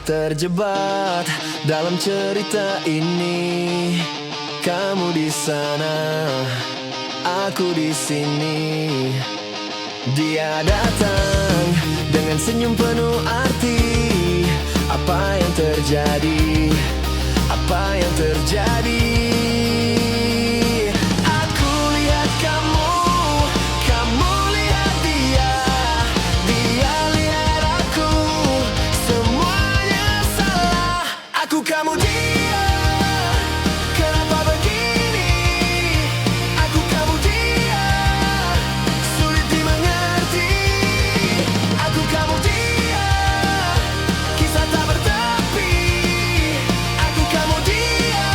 terjebak dalam cerita ini. Kamu di sana, aku di sini. Dia datang dengan senyum penuh arti. Apa yang terjadi? Apa yang terjadi? Aku lihat kamu, kamu lihat dia. Dia lihat aku, semuanya salah. Aku, kamu, dia. Kenapa begini? Aku, kamu, dia. Sulit dimengerti. Aku, kamu, dia. Kisah tak bertepi. Aku, kamu, dia.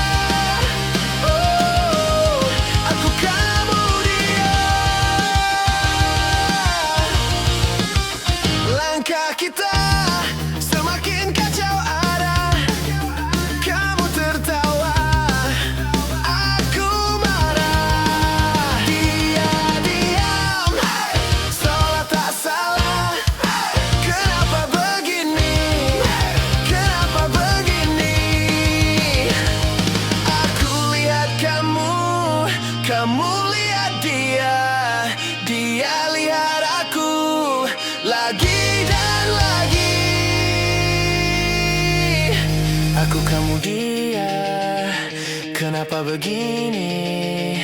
Oh, aku, kamu, dia. Langkah kita semakin kacau arah. Kamu tertawa, aku marah. Dia diam, seolah tak salah. Kenapa begini? Kenapa begini? Aku lihat kamu, kamu lihat dia. Dia lihat aku, lagi dan lagi. Aku, kamu, dia. Kenapa begini?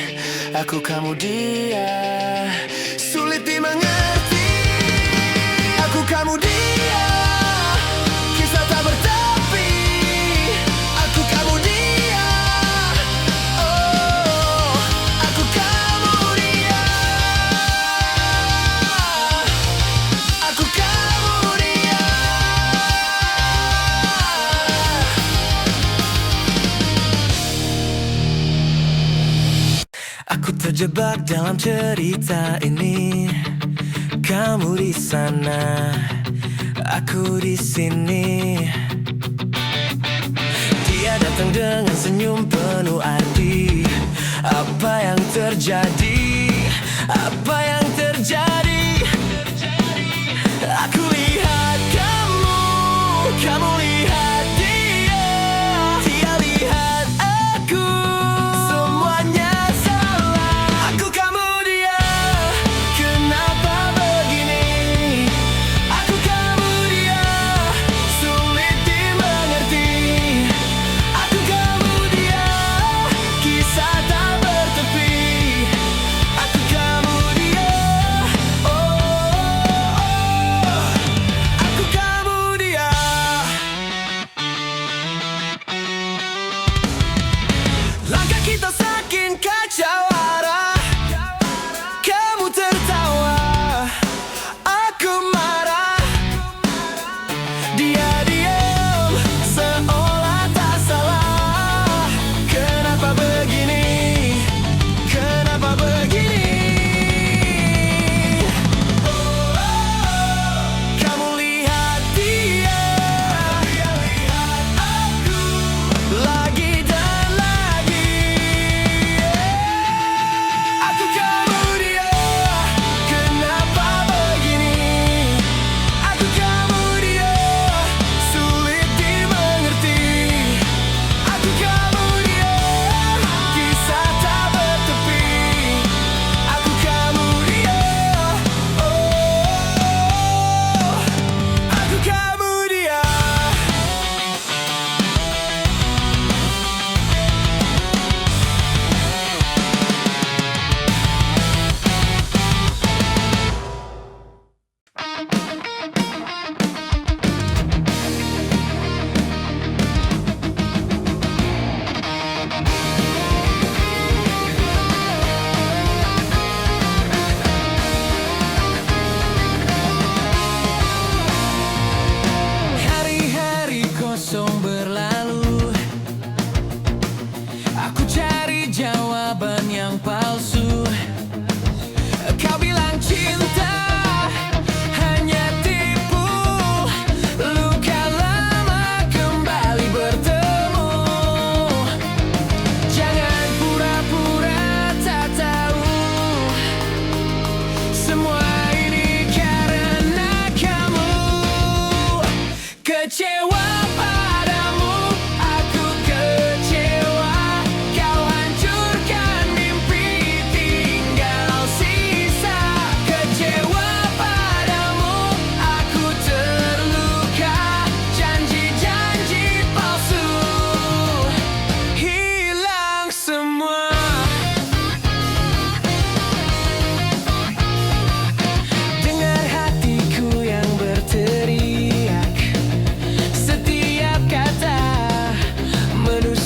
Aku, kamu, dia. Sulit dimengerti. Aku, kamu, dia. Kisah tak bertepi. Aku, kamu, dia. Oh, aku, kamu, dia. Aku, kamu, dia. Aku terjebak dalam cerita ini. Kamu di sana, aku di sini. Dia datang dengan senyum penuh arti. Apa yang terjadi? Apa yang terjadi? Aku lihat kamu, kamu lihat dia. Dia lihat aku, semuanya salah. Aku, kamu, dia. Kenapa begini? Aku, kamu, dia. Sulit dimengerti. Aku, kamu, dia. Kisah tak bertepi. Aku, kamu, dia.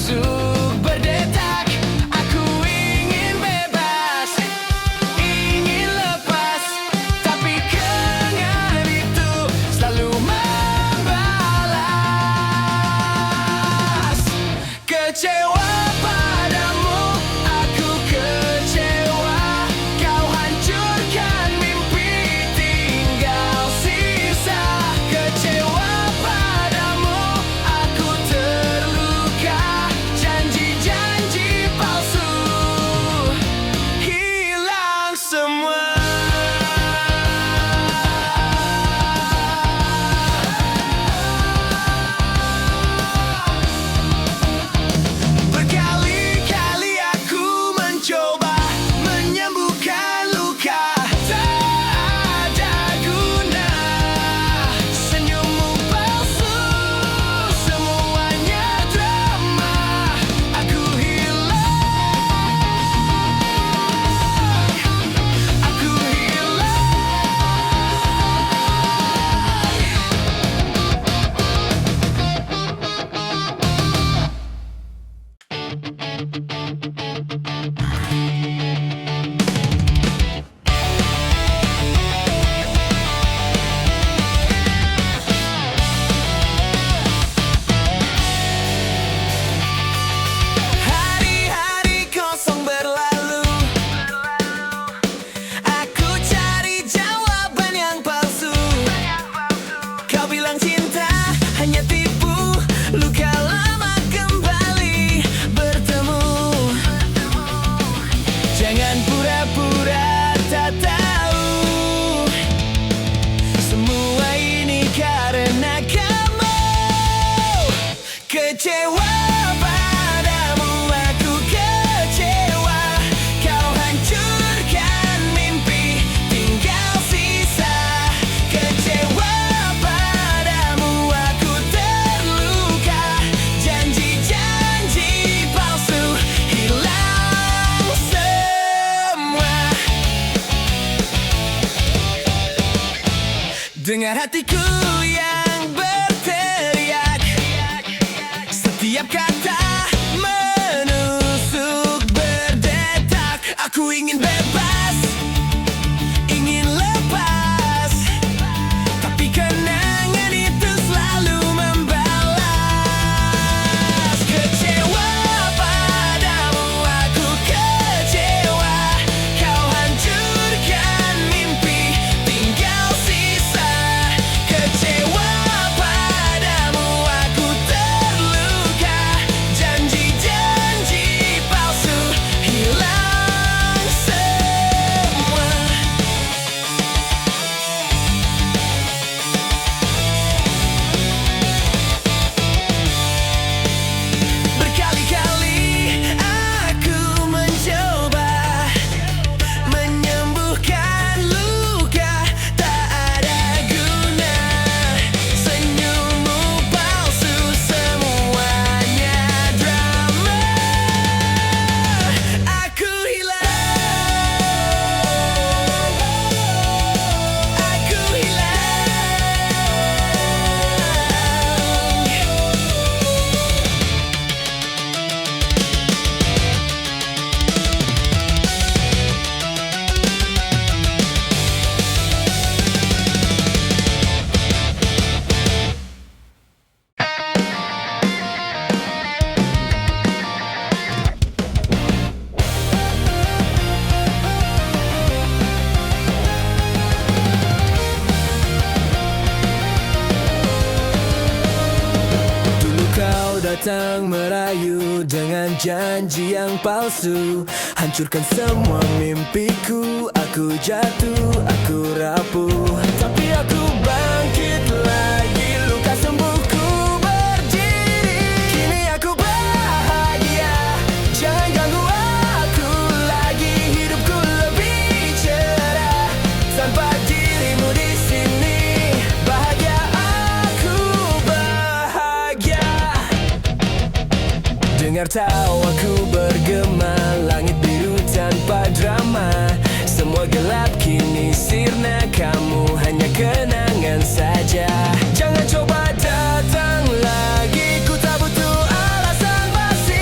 menusuk berdetak. Aku ingin bebas, ingin lepas, tapi kenangan itu selalu membalas. Kecewa padamu, aku kecewa. Kau hancurkan mimpi, tinggal sisa. Kecewa padamu, aku terluka. Janji-janji palsu hilang semua. Berkali-kali aku mencoba menyembuhkan luka, tak ada guna. Senyummu palsu, semuanya drama. Aku hilang, aku hilang. Hari-hari kosong berlalu, aku cari jawaban yang palsu. Kau bilang cinta hanya tipu, luka lama kembali bertemu. Jangan pura-pura tak tahu, semua ini karena kamu. Kecewa padamu, aku kecewa. Kau hancurkan mimpi, tinggal sisa. Kecewa padamu, aku terluka. Janji-janji palsu hilang semua. Dengar hatiku yang berteriak, setiap kata menusuk berdetak. Aku ingin bebas, ingin lepas, tapi kenangan itu selalu membalas. Kecewa padamu, aku kecewa. Kau hancurkan mimpi, tinggal sisa. Kecewa padamu, aku terluka. Janji-janji palsu hilang semua. Berkali-kali aku mencoba menyembuhkan luka, tak ada guna. Senyummu palsu, semuanya drama. Aku hilang, aku hilang. Dulu kau datang merayu dengan janji yang palsu, hancurkan semua mimpiku. Aku jatuh, aku rapuh, tapi aku bangkit lagi. Luka sembuhku berdiri, kini aku bahagia. Jangan ganggu aku lagi, hidupku lebih cerah tanpa dirimu di sini. Bahagia, aku bahagia. Dengar tawaku bergema, langit biru tanpa drama. Semua gelap kini sirna, kamu hanya kenangan saja. Jangan coba datang lagi, ku tak butuh alasan basi.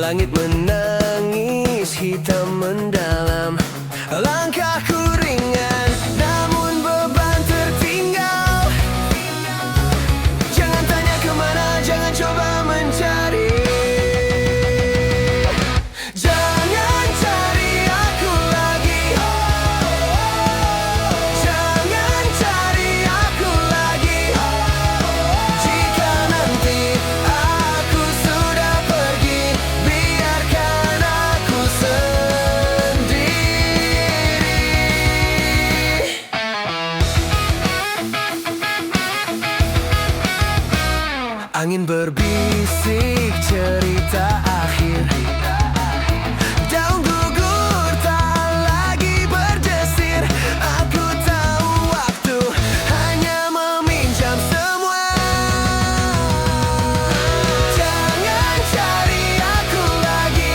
Langit menangis, hitam mendalam. Langkahku ringan, namun beban tertinggal. Jangan tanya kemana, jangan coba mencari. Jangan cari aku lagi. Jangan cari aku lagi. Jika nanti aku sudah pergi, biarkan aku sendiri. Angin berbisik cerita akhir. Daun gugur tak lagi berdesir. Aku tahu waktu hanya meminjam semua. Jangan cari aku lagi.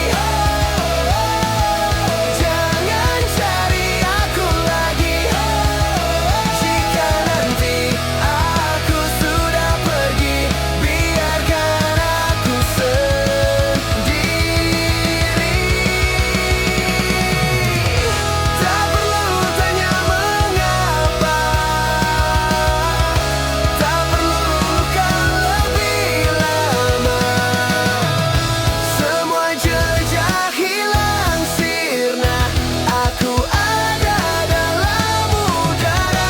Jangan cari aku lagi. Jika nanti aku sudah pergi, biarkan aku sendiri. Tak perlu tanya mengapa, tak perlu luka lebih lama. Semua jejak hilang sirna, aku ada dalam udara.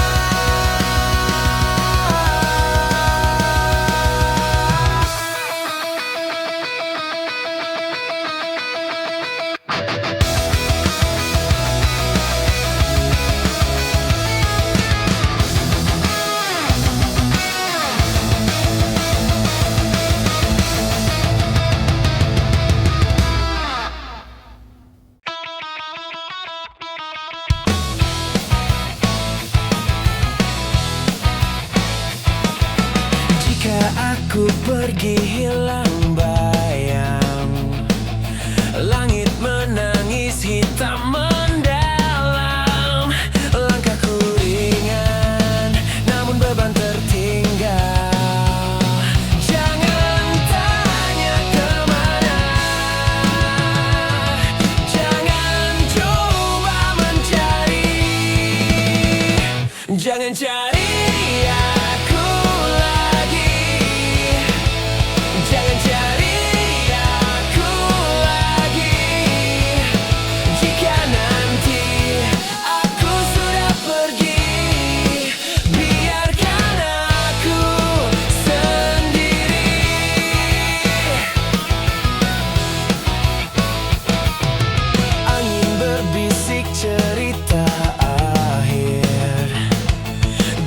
Jika aku pergi hilang bayang, langit menangis hitam mendalam. Langkahku ringan, namun beban tertinggal. Jangan tanya kemana, jangan coba mencari. Jangan cari aku lagi. Jangan cari aku lagi. Jika nanti aku sudah pergi, biarkan aku sendiri. Angin berbisik cerita akhir.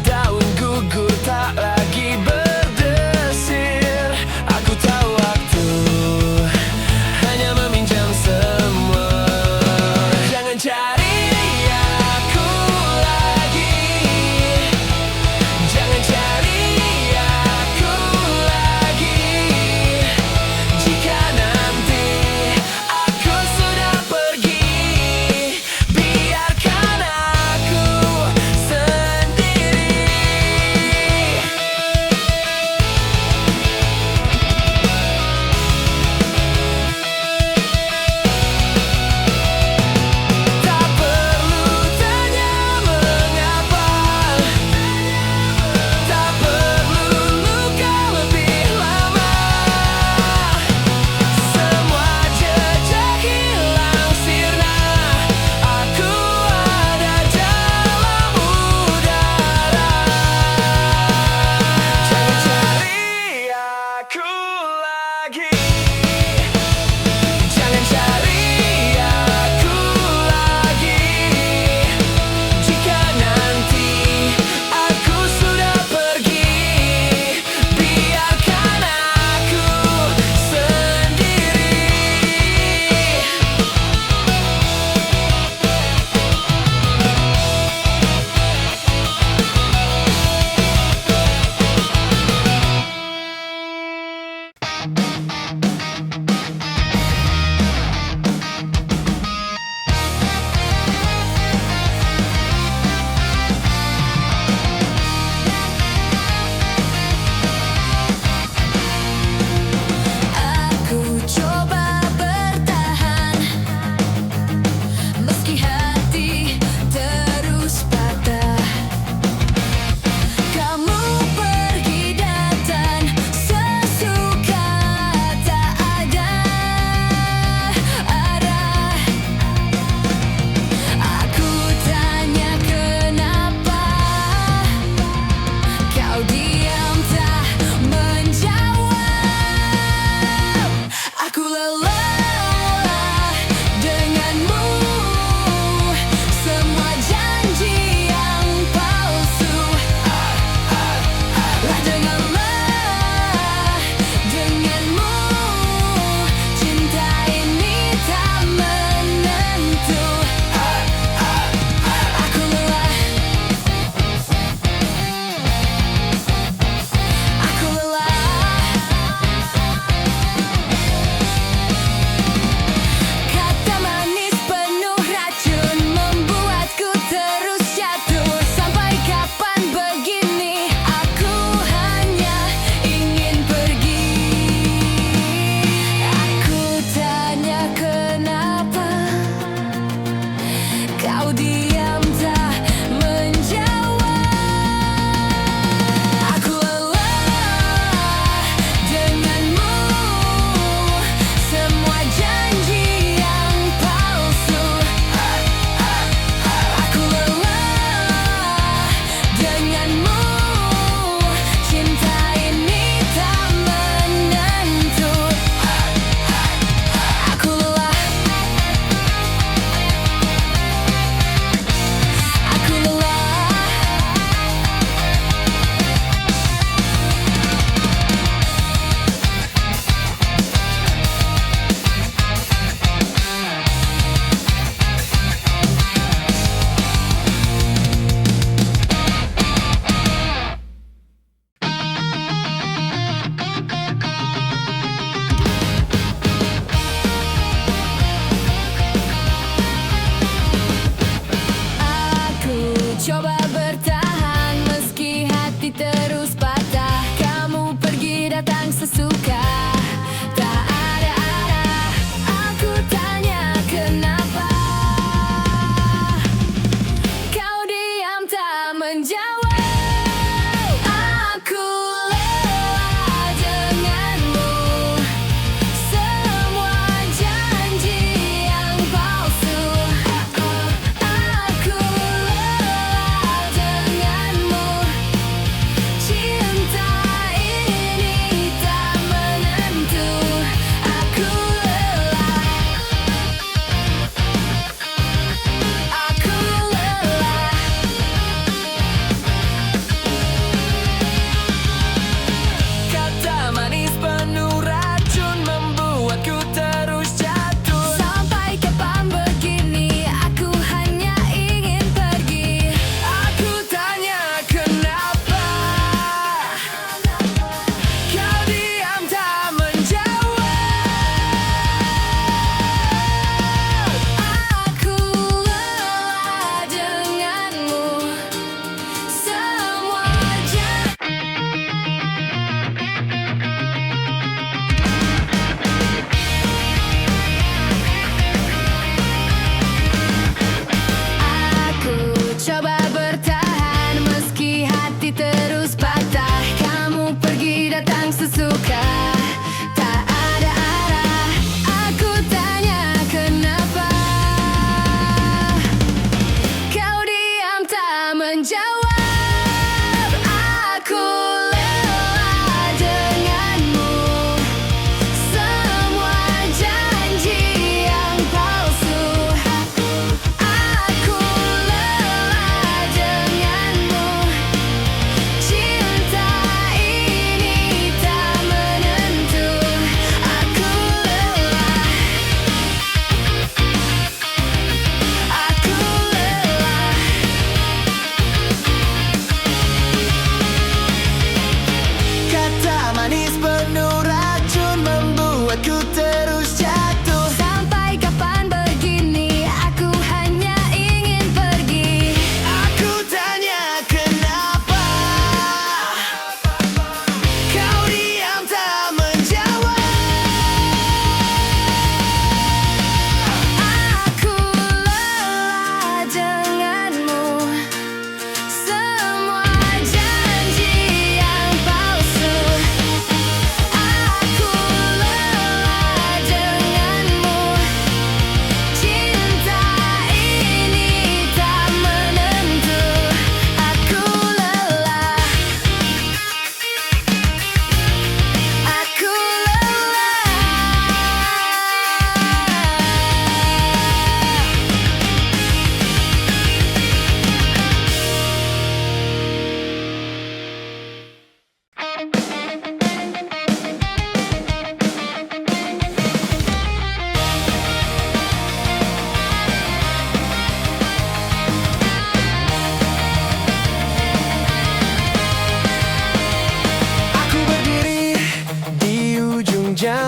Daun gugur tak lagi berdesir. Aku tahu waktu hanya meminjam semua. Jangan cari aku lagi. Jangan cari aku lagi. Jika nanti aku sudah pergi, biarkan aku sendiri. Tak perlu tanya mengapa, tak perlu luka lebih lama. Semua jejak hilang sirna, aku ada dalam udara. Jangan cari aku lagi. Jangan cari aku lagi. Jika nanti aku sudah pergi, biarkan aku sendiri. Aku coba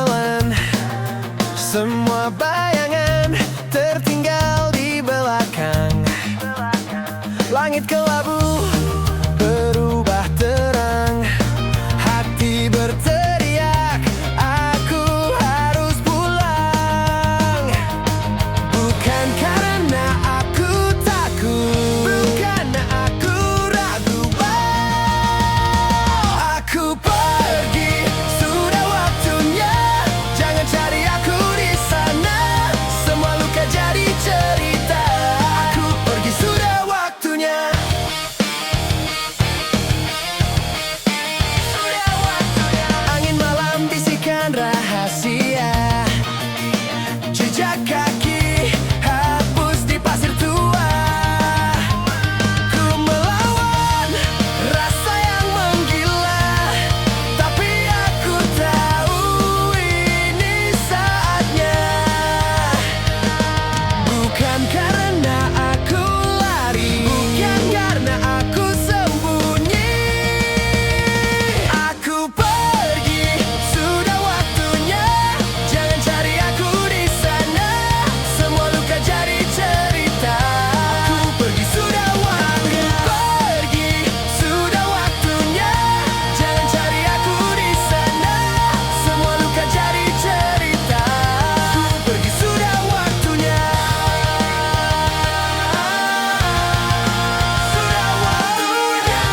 jalan, semua bayangan tertinggal di belakang. Langit kelabu berubah terang, hati berteriak, aku harus pulang. Bukan karena aku takut, bukan aku ragu, aku pergi, sudah waktunya. Jangan cari aku di sana, semua luka jadi cerita. Aku pergi, sudah waktunya. Sudah waktunya. Angin malam bisikan rahasia, jejak kaki hapus di pasir tua. Ku melawan rasa yang menggila, tapi aku tahu ini saatnya. Bukan karena aku lari, bukan karena aku sembunyi, aku pergi, sudah waktunya. Jangan cari aku di sana, semua luka jadi cerita. Aku pergi, sudah waktunya. Pergi, sudah waktunya. Jangan cari aku di sana, semua luka jadi cerita. Aku pergi, sudah waktunya. Sudah waktunya.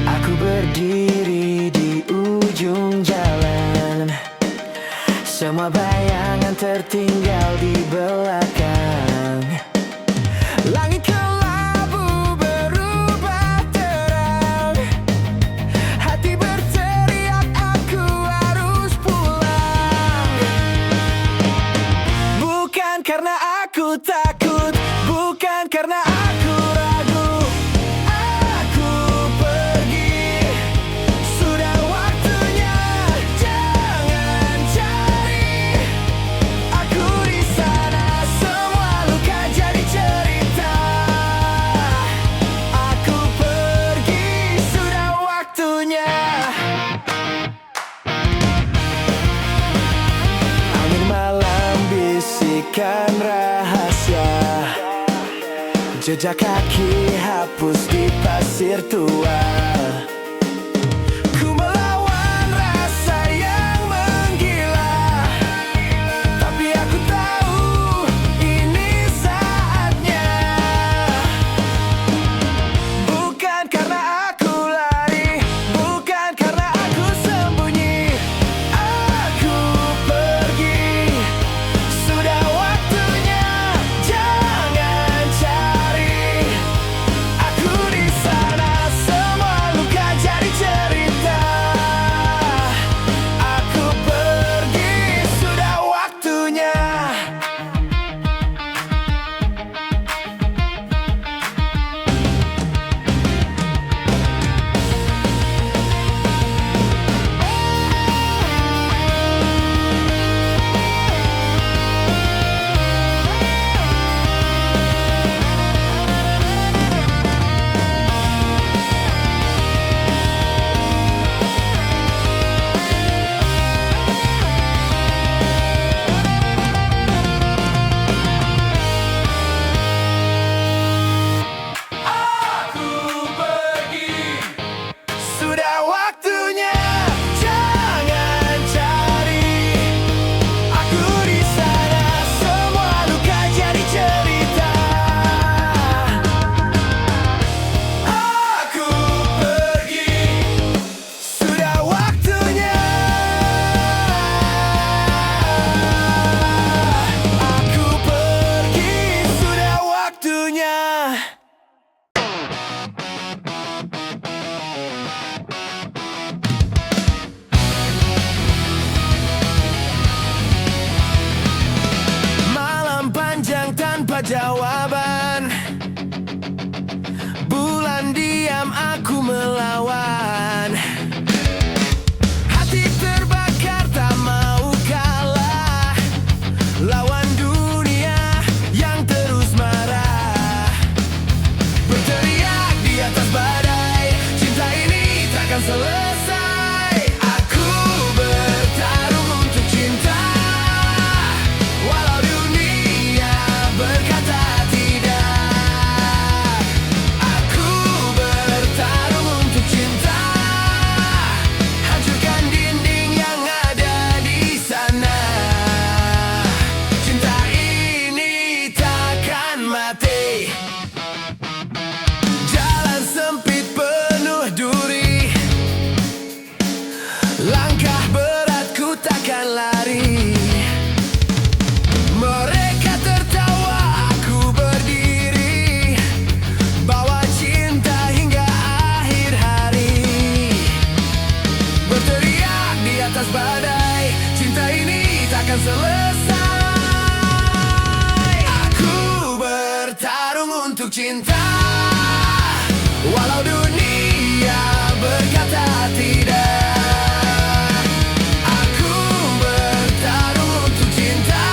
Aku berdiri di ujung jalan, semua bayangan tertinggal di belakang. Langit kelabu berubah terang, hati berteriak, aku harus pulang. Bukan karena aku takut, bukan karena aku ragu, aku pergi, sudah waktunya. Jangan cari aku di sana, semua luka jadi cerita. Aku pergi, sudah waktunya. Angin malam bisikan rahasia, jejak kaki hapus di pasir tua. Ku melawan rasa yang menggila, tapi aku tahu ini saatnya. Bukan karena aku lari, bukan karena aku sembunyi, aku pergi, sudah waktunya. Jangan cari aku di sana, semua luka takkan selesai. Aku bertarung untuk cinta, walau dunia berkata tidak. Aku bertarung untuk cinta,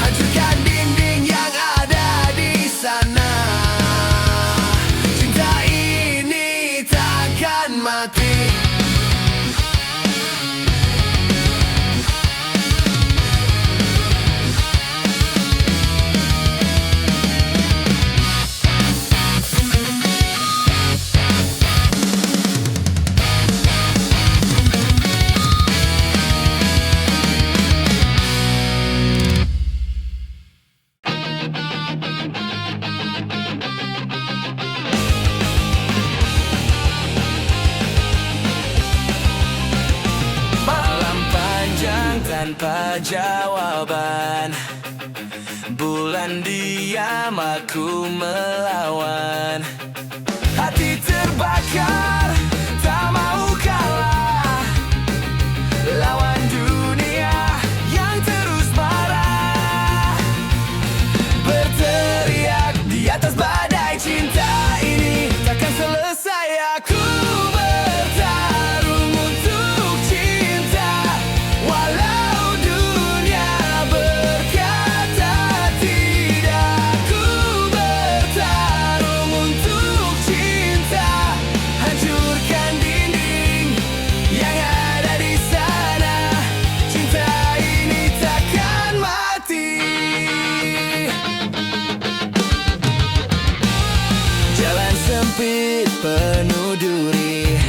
hancurkan dinding yang ada di sana. Cinta ini takkan mati. Tanpa jawaban, bulan diam, aku melawan. Hati terbakar, tak mau kalah, lawan dunia yang terus marah. Berteriak di atas badai, cinta ini takkan selesai. Aku bertarung untuk cinta, walau dunia berkata tidak. Aku bertarung untuk cinta, hancurkan dinding yang ada di sana. Cinta ini takkan mati. Jalan sempit penuh duri,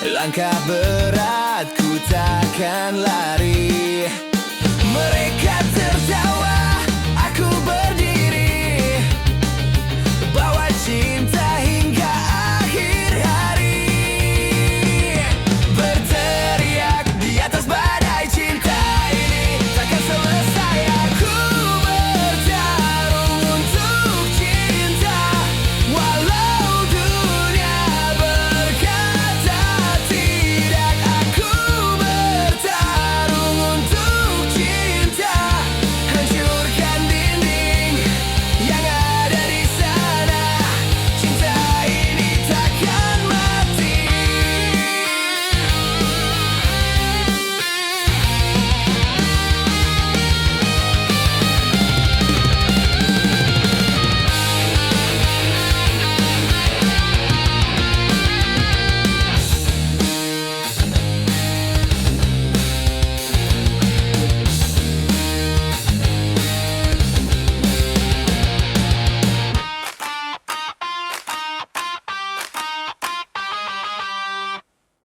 langkah berat ku takkan lari. Mereka tertawa